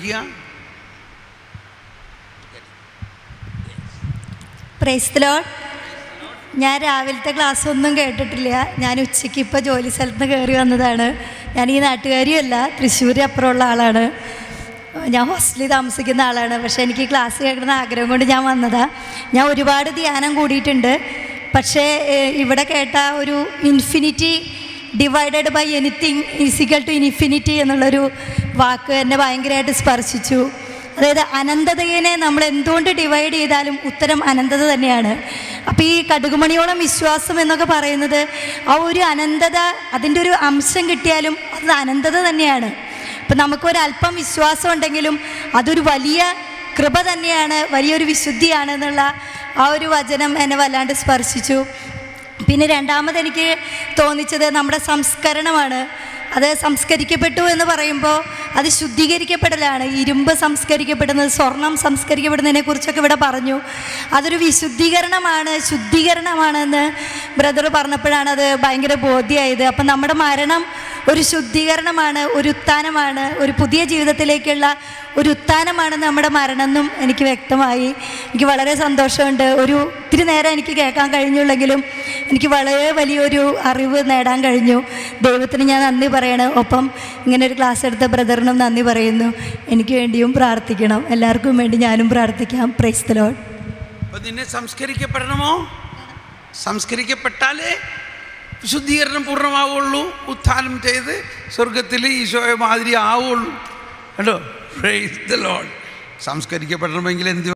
പഠിപ്പിക്കുക. Praise the Lord. ഞാൻ രാവിലത്തെ ക്ലാസ് ഒന്നും കേട്ടിട്ടില്ല. ഞാൻ ഉച്ചയ്ക്ക് ഇപ്പോൾ ജോലി സ്ഥലത്ത് നിന്ന് കയറി വന്നതാണ്. ഞാൻ ഈ നാട്ടുകാരിയല്ല, തൃശ്ശൂർ അപ്പുറമുള്ള ആളാണ്. ഞാൻ ഹോസ്റ്റലിൽ താമസിക്കുന്ന ആളാണ്. പക്ഷേ എനിക്ക് ക്ലാസ് കേൾക്കണമെന്ന് ആഗ്രഹം കൊണ്ട് ഞാൻ വന്നതാണ്. ഞാൻ ഒരുപാട് ധ്യാനം കൂടിയിട്ടുണ്ട്. പക്ഷേ ഇവിടെ കേട്ട ഒരു infinity divided by anything is equal to infinity എന്നുള്ളൊരു വാക്ക് എന്നെ ഭയങ്കരമായിട്ട് സ്പർശിച്ചു. അതായത് അനന്തതയെ നമ്മൾ എന്തുകൊണ്ട് ഡിവൈഡ് ചെയ്താലും ഉത്തരം അനന്തത തന്നെയാണ്. അപ്പോൾ ഈ കടുകുമണിയോളം വിശ്വാസം എന്നൊക്കെ പറയുന്നത് ആ ഒരു അനന്തത, അതിൻ്റെ ഒരു അംശം കിട്ടിയാലും അത് അനന്തത തന്നെയാണ്. ഇപ്പം നമുക്കൊരല്പം വിശ്വാസം ഉണ്ടെങ്കിലും അതൊരു വലിയ കൃപ തന്നെയാണ്, വലിയൊരു വിശുദ്ധിയാണ് എന്നുള്ള ആ ഒരു വചനം എന്നെ വല്ലാണ്ട് സ്പർശിച്ചു. പിന്നെ രണ്ടാമത് എനിക്ക് തോന്നിച്ചത് നമ്മുടെ സംസ്കരണമാണ്. അത് സംസ്കരിക്കപ്പെട്ടു എന്ന് പറയുമ്പോൾ അത് ശുദ്ധീകരിക്കപ്പെടലാണ്. ഇരുമ്പ് സംസ്കരിക്കപ്പെടുന്നത്, സ്വർണം സംസ്കരിക്കപ്പെടുന്നതിനെ കുറിച്ചൊക്കെ ഇവിടെ പറഞ്ഞു. അതൊരു വിശുദ്ധീകരണമാണ്, ശുദ്ധീകരണമാണെന്ന് ബ്രദർ പറഞ്ഞപ്പോഴാണ് അത് ഭയങ്കര ബോധ്യമായത്. അപ്പം നമ്മുടെ മരണം ഒരു ശുദ്ധീകരണമാണ്, ഒരു ഉത്ഥാനമാണ്, ഒരു പുതിയ ജീവിതത്തിലേക്കുള്ള ഒരു ഉത്ഥാനമാണ് നമ്മുടെ മരണം എന്നും എനിക്ക് വ്യക്തമായി. എനിക്ക് വളരെ സന്തോഷമുണ്ട്. ഒത്തിരി നേരം എനിക്ക് കേൾക്കാൻ കഴിഞ്ഞുള്ളെങ്കിലും എനിക്ക് വളരെ വലിയൊരു അറിവ് നേടാൻ കഴിഞ്ഞു. ദൈവത്തിന് ഞാൻ നന്ദി പറയണം. ഒപ്പം ഇങ്ങനെ ഒരു ക്ലാസ് എടുത്ത ബ്രദറിനും നന്ദി പറയുന്നു. എനിക്ക് വേണ്ടിയും പ്രാർത്ഥിക്കണം. എല്ലാവർക്കും വേണ്ടി ഞാനും പ്രാർത്ഥിക്കാം. Praise the Lord. അപ്പോൾ നിന്നെ സംസ്കരിക്കപ്പെടണമോ? സംസ്കരിക്കപ്പെട്ടാലേ ശുദ്ധീകരണം പൂർണ്ണമാവുള്ളൂ. ഉത്ഥാനം ചെയ്ത് സ്വർഗത്തിൽ ഈശോയെ മാതിരി ആവുള്ളൂ. കേട്ടോ? Praise the Lord. സംസ്കരിക്കപ്പെടണമെങ്കിൽ എന്ത്